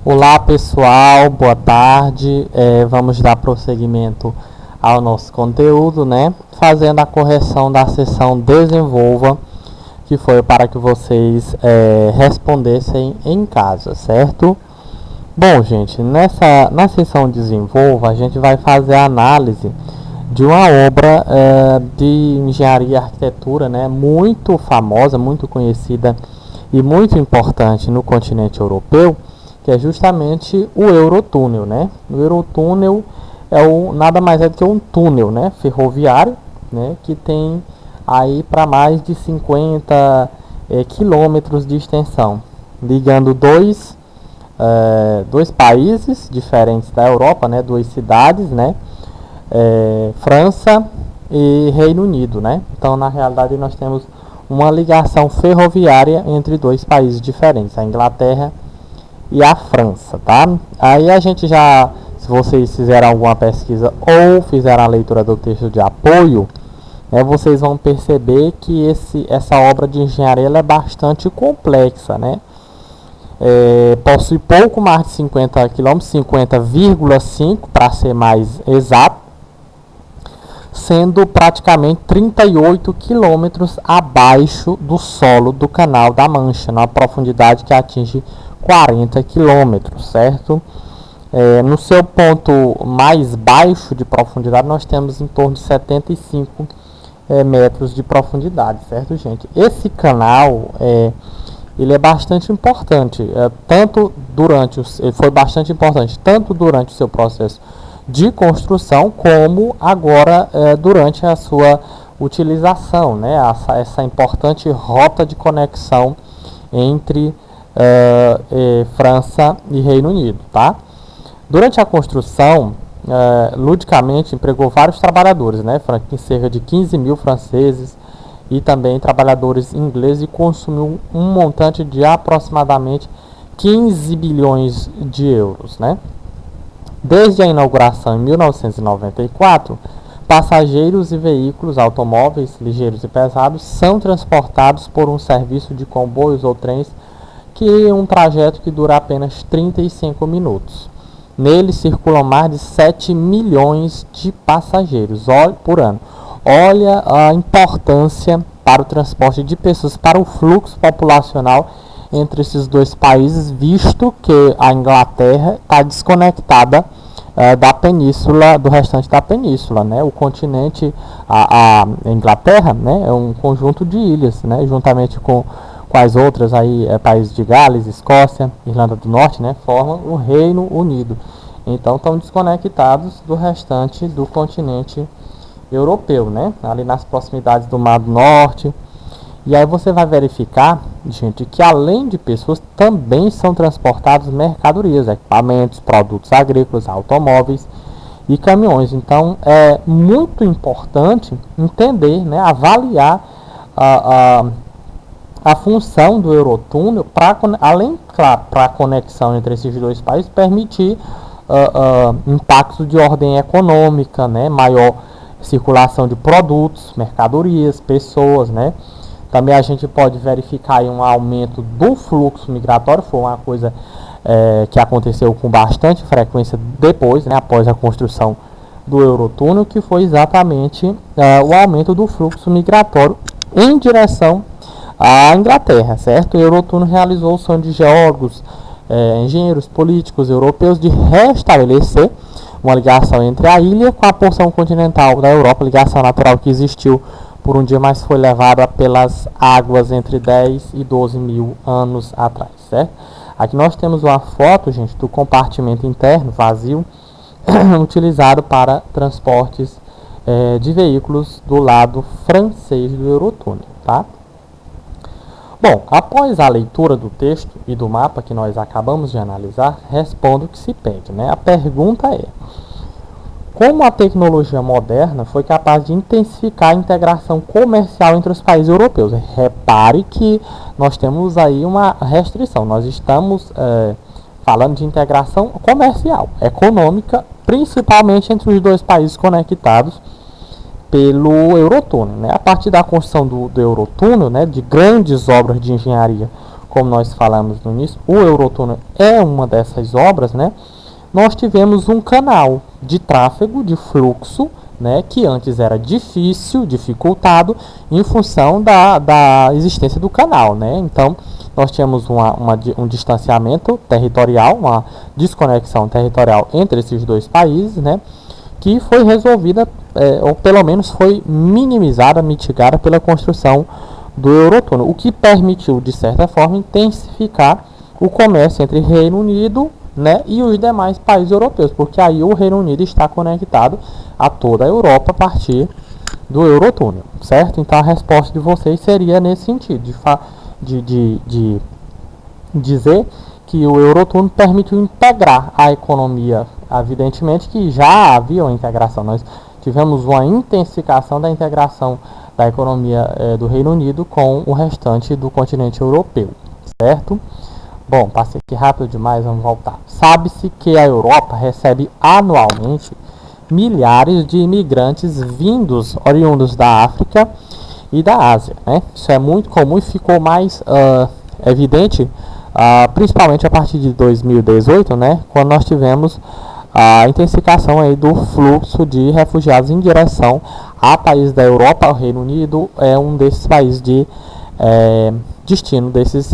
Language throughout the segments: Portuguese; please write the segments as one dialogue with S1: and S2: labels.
S1: Olá pessoal, boa tarde. Vamos dar prosseguimento ao nosso conteúdo, né? Fazendo a correção da seção Desenvolva, que foi para que vocês respondessem em casa, certo? Bom, gente, na seção Desenvolva, a gente vai fazer a análise de uma obra de engenharia e arquitetura, né? Muito famosa, muito conhecida e muito importante no continente europeu, que é justamente o Eurotúnel, né? O Eurotúnel nada mais é do que um túnel, né, ferroviário, né, que tem aí para mais de 50 quilômetros de extensão, ligando dois países diferentes da Europa, né, duas cidades, né, França e Reino Unido, né? Então, na realidade, nós temos uma ligação ferroviária entre dois países diferentes, a Inglaterra e a França, tá? Aí a gente já, se vocês fizeram alguma pesquisa ou fizeram a leitura do texto de apoio, vocês vão perceber que essa obra de engenharia ela é bastante complexa, né? Possui pouco mais de 50 km, 50,5 para ser mais exato, sendo praticamente 38 quilômetros abaixo do solo do Canal da Mancha, numa profundidade que atinge 40 quilômetros, certo? No seu ponto mais baixo de profundidade, nós temos em torno de 75 metros de profundidade, certo, gente? Esse canal ele é bastante importante, ele foi bastante importante tanto durante o seu processo de construção como agora durante a sua utilização, né? Essa importante rota de conexão entre França e Reino Unido, tá? Durante a construção, ludicamente empregou vários trabalhadores, né? Cerca de 15 mil franceses e também trabalhadores ingleses, e consumiu um montante de aproximadamente 15 bilhões de euros, né? Desde a inauguração em 1994, passageiros e veículos, automóveis ligeiros e pesados são transportados por um serviço de comboios ou trens que é um trajeto que dura apenas 35 minutos. Nele circulam mais de 7 milhões de passageiros por ano. Olha a importância para o transporte de pessoas, para o fluxo populacional entre esses dois países, visto que a Inglaterra está desconectada da península, do restante da península, né? O continente, a Inglaterra, né, é um conjunto de ilhas, né, juntamente com as outras aí, países de Gales, Escócia, Irlanda do Norte, né, formam o Reino Unido. Então estão desconectados do restante do continente europeu, né, ali nas proximidades do Mar do Norte. E aí você vai verificar, gente, que além de pessoas também são transportados mercadorias, equipamentos, produtos agrícolas, automóveis e caminhões. Então é muito importante entender, né, avaliar a função do Eurotúnel, além, claro, para a conexão entre esses dois países, permitir impactos de ordem econômica, né, maior circulação de produtos, mercadorias, pessoas, né. Também a gente pode verificar aí um aumento do fluxo migratório, foi uma coisa que aconteceu com bastante frequência depois, né, após a construção do Eurotúnel, que foi exatamente o aumento do fluxo migratório em direção à Inglaterra, certo? O Eurotúnel realizou o sonho de geólogos, engenheiros políticos europeus de restabelecer uma ligação entre a ilha com a porção continental da Europa, ligação natural que existiu por um dia, mas foi levada pelas águas entre 10 e 12 mil anos atrás, certo? Aqui nós temos uma foto, gente, do compartimento interno vazio utilizado para transportes de veículos do lado francês do Eurotúnel, tá? Bom, após a leitura do texto e do mapa que nós acabamos de analisar, respondo o que se pede, né? A pergunta é: como a tecnologia moderna foi capaz de intensificar a integração comercial entre os países europeus? Repare que nós temos aí uma restrição. Nós estamos falando de integração comercial, econômica, principalmente entre os dois países conectados pelo Eurotúnel, né? A partir da construção do Eurotúnel, né, de grandes obras de engenharia como nós falamos no início, o Eurotúnel é uma dessas obras, né? Nós tivemos um canal de tráfego, de fluxo, né, que antes era dificultado em função da existência do canal, né? Então, nós tínhamos um distanciamento territorial, uma desconexão territorial entre esses dois países, né, que foi resolvida, ou pelo menos foi minimizada, mitigada pela construção do Eurotúnel, o que permitiu, de certa forma, intensificar o comércio entre Reino Unido, né, e os demais países europeus, porque aí o Reino Unido está conectado a toda a Europa a partir do Eurotúnel, certo? Então a resposta de vocês seria nesse sentido, de dizer que o Eurotúnel permitiu integrar a economia, evidentemente que já havia uma integração, nós tivemos uma intensificação da integração da economia do Reino Unido com o restante do continente europeu, certo? Bom, passei aqui rápido demais, vamos voltar. Sabe-se que a Europa recebe anualmente milhares de imigrantes oriundos da África e da Ásia, né? Isso é muito comum e ficou mais evidente, principalmente a partir de 2018, né? Quando nós tivemos a intensificação aí do fluxo de refugiados em direção a países da Europa. O Reino Unido é um desses países de destino desses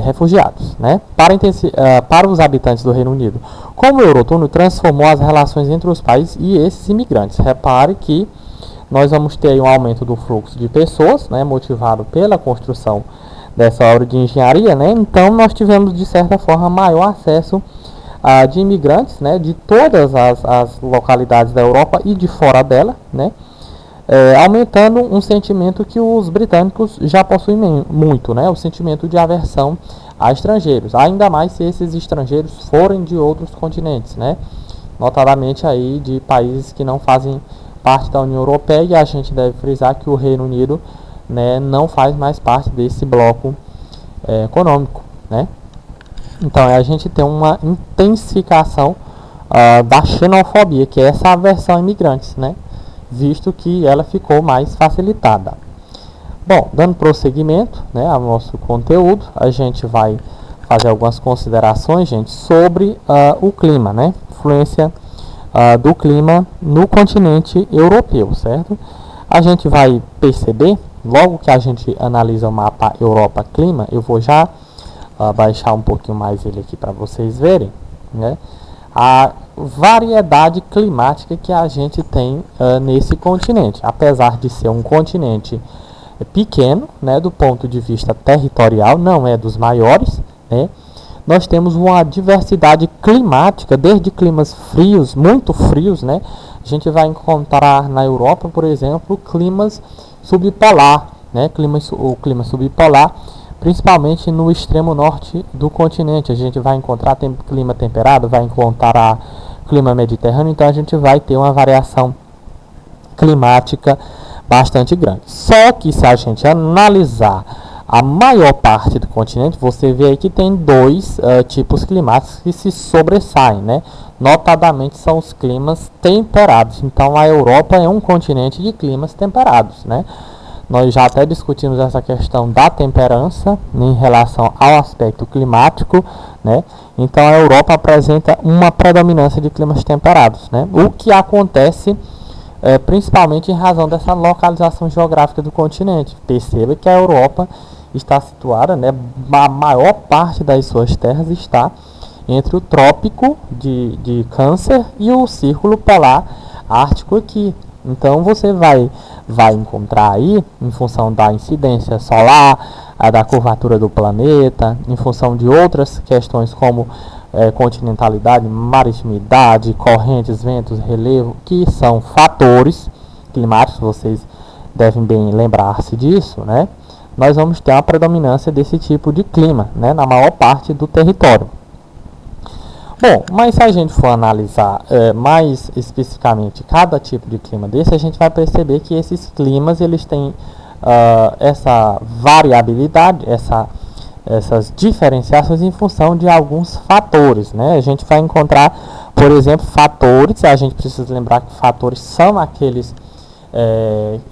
S1: refugiados, né? Para os habitantes do Reino Unido, como o Eurotúnel transformou as relações entre os países e esses imigrantes. Repare que nós vamos ter aí um aumento do fluxo de pessoas, né, motivado pela construção dessa obra de engenharia, né? Então nós tivemos, de certa forma, maior acesso de imigrantes, né, de todas as localidades da Europa e de fora dela, né? Aumentando um sentimento que os britânicos já possuem muito, né? O sentimento de aversão a estrangeiros, ainda mais se esses estrangeiros forem de outros continentes, né? Notadamente aí de países que não fazem parte da União Europeia, e a gente deve frisar que o Reino Unido, né, não faz mais parte desse bloco econômico, né? Então a gente tem uma intensificação da xenofobia, que é essa aversão a imigrantes, né? Visto que ela ficou mais facilitada. Bom, dando prosseguimento, né, ao nosso conteúdo, a gente vai fazer algumas considerações, gente, sobre o clima, né? Influência do clima no continente europeu, certo? A gente vai perceber, logo que a gente analisa o mapa Europa Clima, eu vou já baixar um pouquinho mais ele aqui para vocês verem, né? A variedade climática que a gente tem nesse continente. Apesar de ser um continente pequeno, né, do ponto de vista territorial, não é dos maiores, né? Nós temos uma diversidade climática, desde climas frios, muito frios, né? A gente vai encontrar na Europa, por exemplo, climas subpolar, né? O clima subpolar, principalmente no extremo norte do continente. A gente vai encontrar clima temperado, vai encontrar clima mediterrâneo, então a gente vai ter uma variação climática bastante grande. Só que se a gente analisar a maior parte do continente, você vê aí que tem dois tipos climáticos que se sobressaem, né? Notadamente são os climas temperados. Então a Europa é um continente de climas temperados, né? Nós já até discutimos essa questão da temperança em relação ao aspecto climático, né? Então a Europa apresenta uma predominância de climas temperados, né? O que acontece principalmente em razão dessa localização geográfica do continente. Perceba que a Europa está situada, né? A maior parte das suas terras está entre o trópico de Câncer e o círculo polar ártico aqui. Então você vai encontrar aí, em função da incidência solar, da curvatura do planeta, em função de outras questões como continentalidade, maritimidade, correntes, ventos, relevo, que são fatores climáticos, vocês devem bem lembrar-se disso, né? Nós vamos ter uma predominância desse tipo de clima, né, na maior parte do território. Bom, mas se a gente for analisar mais especificamente cada tipo de clima desse, a gente vai perceber que esses climas eles têm essa variabilidade, essas diferenciações em função de alguns fatores, né? A gente vai encontrar, por exemplo, fatores, a gente precisa lembrar que fatores são aqueles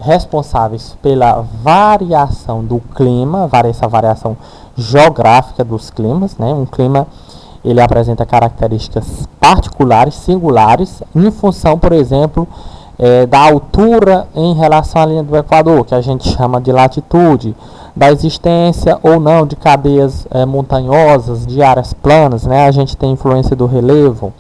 S1: responsáveis pela variação do clima, essa variação geográfica dos climas, né? Um clima ele apresenta características particulares, singulares, em função, por exemplo, da altura em relação à linha do Equador, que a gente chama de latitude, da existência ou não de cadeias montanhosas, de áreas planas, né? A gente tem influência do relevo,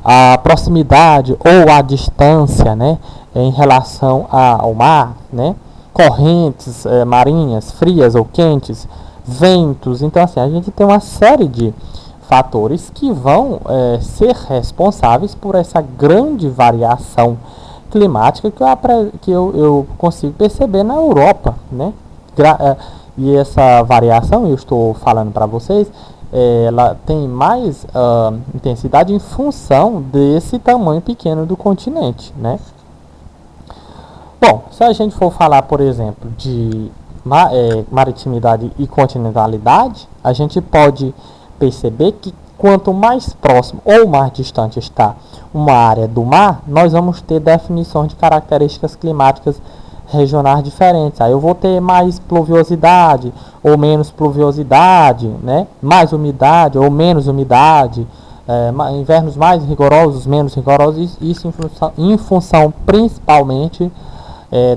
S1: a proximidade ou a distância, né? Em relação ao mar, né? Correntes marinhas, frias ou quentes, ventos. Então, assim, a gente tem uma série de fatores que vão ser responsáveis por essa grande variação climática que eu consigo perceber na Europa, né? E essa variação, eu estou falando para vocês, ela tem mais intensidade em função desse tamanho pequeno do continente, né? Bom, se a gente for falar, por exemplo, de maritimidade e continentalidade, a gente pode perceber que quanto mais próximo ou mais distante está uma área do mar, nós vamos ter definições de características climáticas regionais diferentes. Aí eu vou ter mais pluviosidade ou menos pluviosidade, né? Mais umidade ou menos umidade, invernos mais rigorosos, menos rigorosos, isso em função principalmente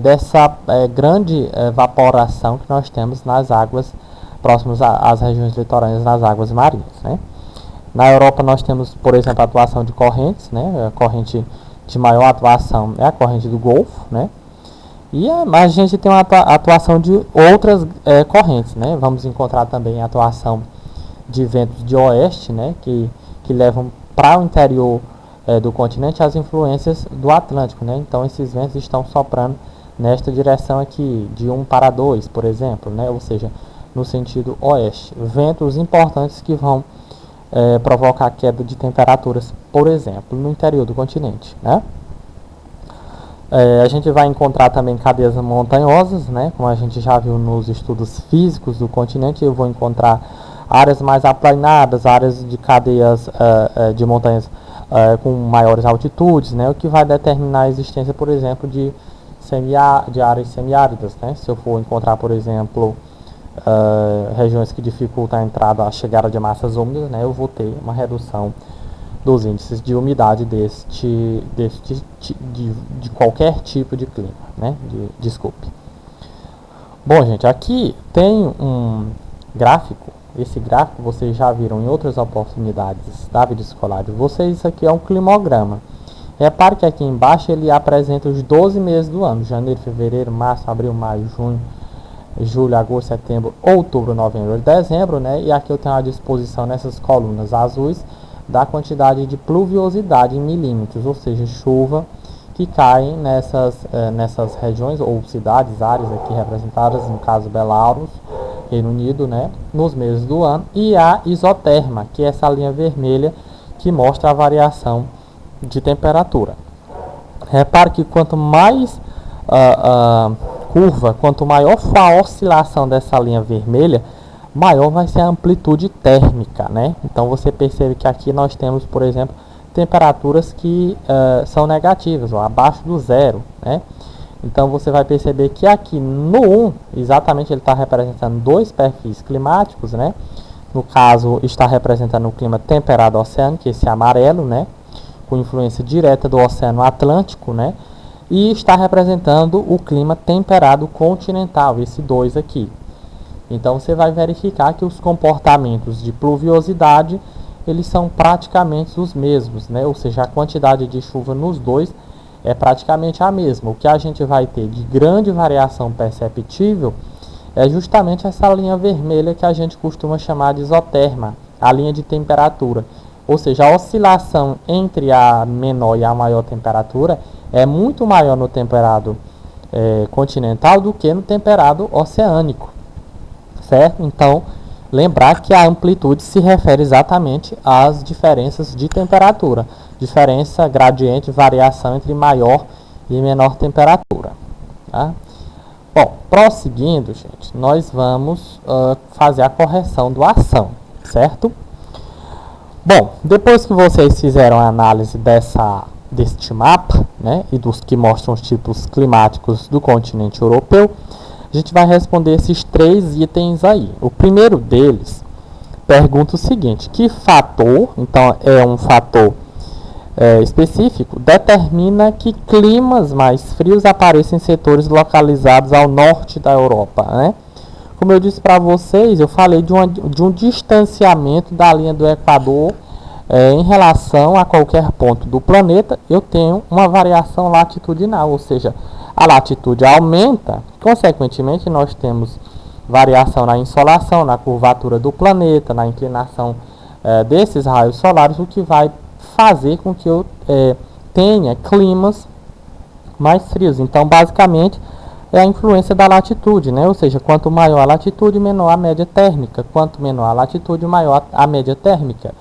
S1: dessa grande evaporação que nós temos nas águas próximas às regiões litorâneas, nas águas marinhas, né? Na Europa nós temos, por exemplo, a atuação de correntes, né? A corrente de maior atuação é a corrente do Golfo, né? Mas a gente tem uma atuação de outras correntes, né? Vamos encontrar também a atuação de ventos de oeste, né? Que levam para o interior do continente as influências do Atlântico, né? Então esses ventos estão soprando nesta direção aqui, de 1 para 2, por exemplo, né? Ou seja, no sentido oeste. Ventos importantes que vão provocar queda de temperaturas, por exemplo, no interior do continente, né? A gente vai encontrar também cadeias montanhosas, né? Como a gente já viu nos estudos físicos do continente, eu vou encontrar áreas mais aplanadas, áreas de cadeias de montanhas com maiores altitudes, né? O que vai determinar a existência, por exemplo, de áreas semiáridas, né? Se eu for encontrar, por exemplo, regiões que dificultam a entrada, a chegada de massas úmidas, né? Eu vou ter uma redução dos índices de umidade de qualquer tipo de clima, né? Desculpe. Bom, gente, aqui tem um gráfico. Esse gráfico vocês já viram em outras oportunidades da vida escolar de vocês. Isso aqui é um climograma. Repare que aqui embaixo ele apresenta os 12 meses do ano: janeiro, fevereiro, março, abril, maio, junho, julho, agosto, setembro, outubro, novembro e dezembro, né? E aqui eu tenho à disposição nessas colunas azuis da quantidade de pluviosidade em milímetros, ou seja, chuva que cai nessas regiões ou cidades, áreas aqui representadas, no caso Belarus, Reino Unido, né, nos meses do ano, e a isoterma, que é essa linha vermelha que mostra a variação de temperatura. Repare que quanto mais quanto maior for a oscilação dessa linha vermelha, maior vai ser a amplitude térmica, né? Então você percebe que aqui nós temos, por exemplo, temperaturas que são negativas, ou abaixo do zero, né? Então você vai perceber que aqui no 1, exatamente ele está representando dois perfis climáticos, né? No caso, está representando o clima temperado oceânico, esse amarelo, né? Com influência direta do Oceano Atlântico, né? E está representando o clima temperado continental, esse 2 aqui. Então você vai verificar que os comportamentos de pluviosidade eles são praticamente os mesmos, né? Ou seja, a quantidade de chuva nos dois é praticamente a mesma. O que a gente vai ter de grande variação perceptível é justamente essa linha vermelha que a gente costuma chamar de isoterma, a linha de temperatura. Ou seja, a oscilação entre a menor e a maior temperatura é muito maior no temperado continental do que no temperado oceânico. Certo? Então, lembrar que a amplitude se refere exatamente às diferenças de temperatura. Diferença, gradiente, variação entre maior e menor temperatura. Tá? Bom, prosseguindo, gente, nós vamos fazer a correção do ação, certo? Bom, depois que vocês fizeram a análise deste mapa, né, e dos que mostram os tipos climáticos do continente europeu, A gente vai responder esses 3 itens aí. O primeiro deles pergunta o seguinte: que fator, então é um fator específico, determina que climas mais frios aparecem em setores localizados ao norte da Europa, né? Como eu disse para vocês, eu falei de um distanciamento da linha do Equador em relação a qualquer ponto do planeta. Eu tenho uma variação latitudinal, ou seja, a latitude aumenta, consequentemente nós temos variação na insolação, na curvatura do planeta, na inclinação desses raios solares, o que vai fazer com que eu tenha climas mais frios. Então, basicamente, é a influência da latitude, né? Ou seja, quanto maior a latitude, menor a média térmica. Quanto menor a latitude, maior a média térmica.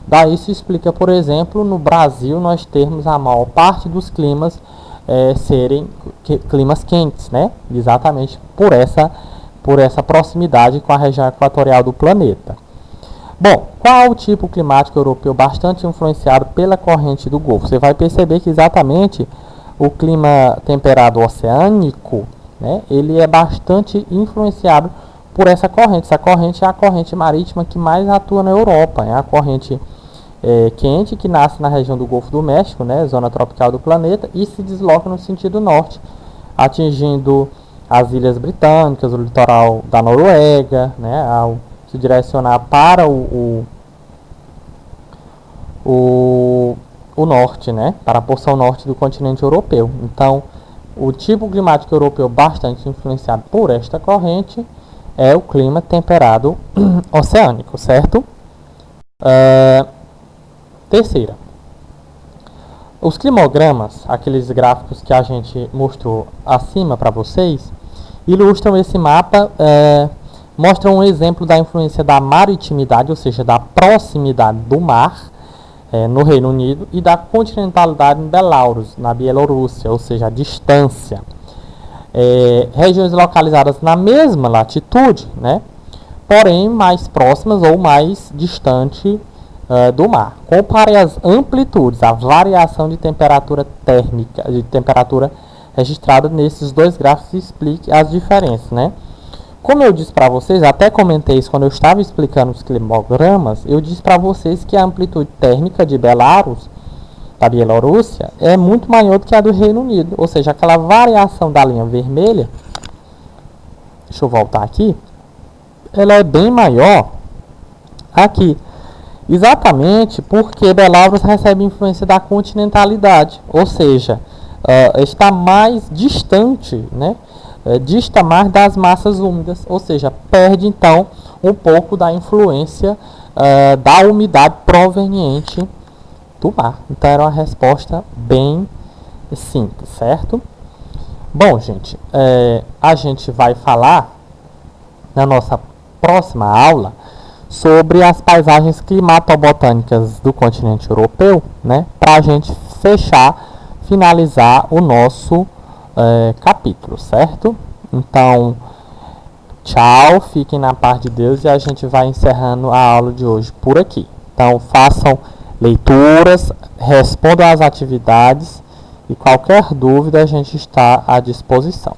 S1: Daí se explica, por exemplo, no Brasil nós termos a maior parte dos climas serem climas quentes, né? Exatamente por essa proximidade com a região equatorial do planeta. Bom, qual o tipo climático europeu bastante influenciado pela corrente do Golfo? Você vai perceber que exatamente o clima temperado oceânico, né, ele é bastante influenciado por essa corrente. Essa corrente é a corrente marítima que mais atua na Europa. É a corrente quente que nasce na região do Golfo do México, né, zona tropical do planeta, e se desloca no sentido norte, atingindo as Ilhas Britânicas, o litoral da Noruega, né, ao se direcionar para o norte, né, para a porção norte do continente europeu. Então, o tipo climático europeu bastante influenciado por esta corrente é o clima temperado oceânico, certo? Terceira, os climogramas, aqueles gráficos que a gente mostrou acima para vocês, ilustram esse mapa, mostram um exemplo da influência da maritimidade, ou seja, da proximidade do mar no Reino Unido, e da continentalidade em Belarus, na Bielorrússia, ou seja, a distância. Regiões localizadas na mesma latitude, né, porém mais próximas ou mais distante do mar. Compare as amplitudes, a variação de temperatura térmica, de temperatura registrada nesses dois gráficos, e explique as diferenças, né? Como eu disse para vocês, até comentei isso quando eu estava explicando os climogramas, eu disse para vocês que a amplitude térmica de Belarus, da Bielorrússia, é muito maior do que a do Reino Unido. Ou seja, aquela variação da linha vermelha, deixa eu voltar aqui, ela é bem maior aqui. Exatamente porque Belarus recebe influência da continentalidade, ou seja, está mais distante, né? Dista mais das massas úmidas, ou seja, perde então um pouco da influência da umidade proveniente do mar. Então era uma resposta bem simples, certo? Bom, gente, a gente vai falar na nossa próxima aula sobre as paisagens climatobotânicas do continente europeu, né? Para a gente finalizar o nosso capítulo, certo? Então, tchau, fiquem na paz de Deus, e a gente vai encerrando a aula de hoje por aqui. Então, façam leituras, respondam às atividades, e qualquer dúvida a gente está à disposição.